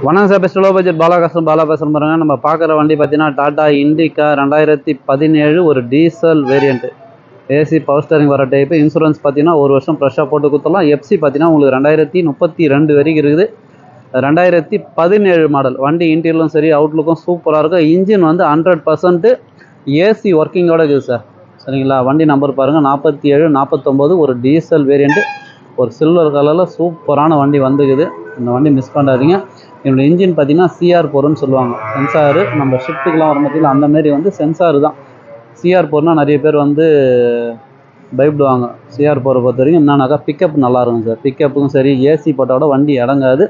வணக்கம் sir, best low budget Bala பேசுகிறேன் பாருங்க. நம்ம பார்க்குற வண்டி பார்த்தீங்கன்னா டாடா இண்டிகா 2017 ஒரு diesel variant. AC power steering வர டைப்பு. இன்சூரன்ஸ் பார்த்தீங்கன்னா ஒரு வருஷம் ஃப்ரெஷ்ஷாக போட்டு கொடுத்துடலாம். எஃப்சி பார்த்தீங்கன்னா உங்களுக்கு 2032 வரைக்கும் இருக்குது. 2017 மாடல் வண்டி. இன்டீரியலும் சரி அவுட்லுக்கும் சூப்பராக இருக்கும். இன்ஜின் வந்து 100% ஏசி ஒர்க்கிங்கோட இருக்குது சார். சரிங்களா? வண்டி நம்பர் பாருங்கள் 4749 ஒரு டீசல் வேரியண்ட்டு. ஒரு சில்வர் கலரில் சூப்பரான வண்டி வந்துக்குது. இந்த வண்டி மிஸ் பண்ணாதீங்க. என்னோடய இன்ஜின் பார்த்தீங்கன்னா CR4ன்னு சொல்லுவாங்க. சென்சாரு நம்ம ஷிஃப்ட்டுக்கெலாம் வர மாட்டேங்குது, அந்தமாரி வந்து சென்சாரு தான். CR4னால் நிறைய பேர் வந்து பயப்படுவாங்க. CR4 பொறுத்த வரைக்கும் என்னன்னாக்கா பிக்கப் நல்லா இருக்கும் சார். பிக்கப்புக்கும் சரி ஏசி போட்டோட வண்டி இறங்காது.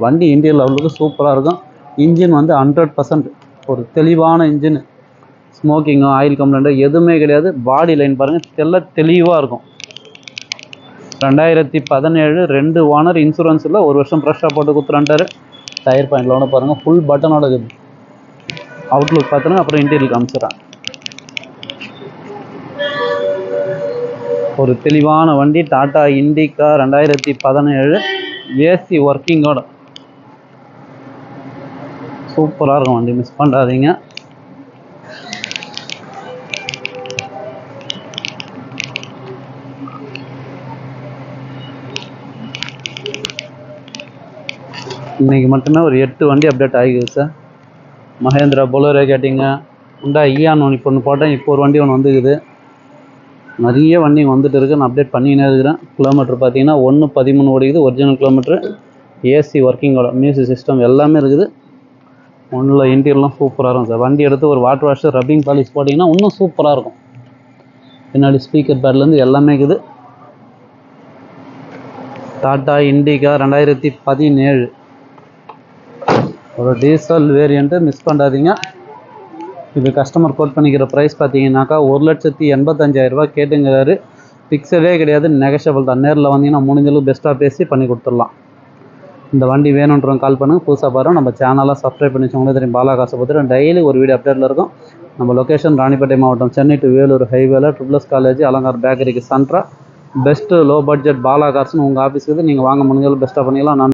வண்டி இன்டீரியர் லெவலுக்கு சூப்பராக இருக்கும். இன்ஜின் வந்து 100% ஒரு தெளிவான இன்ஜின். ஸ்மோக்கிங்கோ ஆயில் கம்ப்ளைண்ட்டோ எதுவுமே கிடையாது. பாடி லைன் பாருங்கள் தெளிவாக இருக்கும். 2017 2 ஓனர். இன்சூரன்ஸில் ஒரு வருஷம் ஃப்ரெஷ்ஷாக போட்டு கொடுத்துறான்ட்டாரு. டயர் பாயிண்ட்லோட பாருங்கள் ஃபுல் பட்டனோட இருக்குது. அவுட்லுக் பார்த்துருங்க, அப்புறம் இன்டீரியர் காமிச்சிடறேன். ஒரு தெளிவான வண்டி டாடா இண்டிகா 2017 ஏசி ஒர்க்கிங்கோட சூப்பராக இருக்கும் வண்டி, மிஸ் பண்ணாதீங்க. இன்றைக்கி மட்டுமே ஒரு 8 வண்டி அப்டேட் ஆகிக்குது சார். மஹேந்திரா பொலோரோ கேட்டிங்க, உண்டா ஈயான் ஒன்று இப்போ ஒன்று போட்டேன். இப்போ ஒரு வண்டி ஒன்று வந்துக்குது. நிறைய வண்டி வந்துட்டு இருக்குது. நான் அப்டேட் பண்ணிக்கினே இருக்கிறேன். கிலோமீட்டர் பார்த்தீங்கன்னா 113 ஓடிக்குது. Original kilometre. ஏசி ஒர்க்கிங்கோட மியூசிக் சிஸ்டம் எல்லாமே இருக்குது. ஒன்றில் இன்டீரியர்லாம் சூப்பராக இருக்கும் சார். வண்டி எடுத்து ஒரு வாட்டர் வாஷ் ரப்பிங் பாலிஷ் போட்டிங்கன்னா இன்னும் சூப்பராக இருக்கும். பின்னாடி ஸ்பீக்கர் பேட்லேருந்து எல்லாமே இருக்குது. டாடா இண்டிகா 2017 ஒரு டீசல் வேரியண்ட்டு, மிஸ் பண்ணாதீங்க. இது கஸ்டமர் கோட் பண்ணிக்கிற ப்ரைஸ் பார்த்தீங்கன்னாக்கா 1,85,000 கேட்டுங்கிறாரு. ஃபிக்ஸடே கிடையாது, நெகஷியபிள் தான். நேரில் வந்தீங்கன்னா முடிஞ்சளவு பெஸ்ட்டாக பேசி பண்ணி கொடுத்துடலாம். இந்த வண்டி வேணுன்றவங்க கால் பண்ணுங்கள். புதுசாக பாருங்கள், நம்ம சேனலாக சப்ஸ்கிரைப் பண்ணி வச்சவங்களே தெரியும். பாலா காசுபத்திரம் டெய்லி ஒரு வீடியோ அப்டேட்டில் இருக்கும். நம்ம லொக்கேஷன் ராணிப்பேட்டை மாவட்டம், சென்னை டு வேலூர் ஹைவேல ட்ரிபிள்எஸ் காலேஜ் அலங்கார் பேக்கரிக்கு சென்ட்ரா. பெஸ்ட்டு லோ பட்ஜெட் பாலா கார்ஸ்னு உங்கள் ஆஃபீஸுக்கு நீங்கள் வாங்க முடிஞ்சாலும் பெஸ்ட்டாக பண்ணிக்கலாம். நான்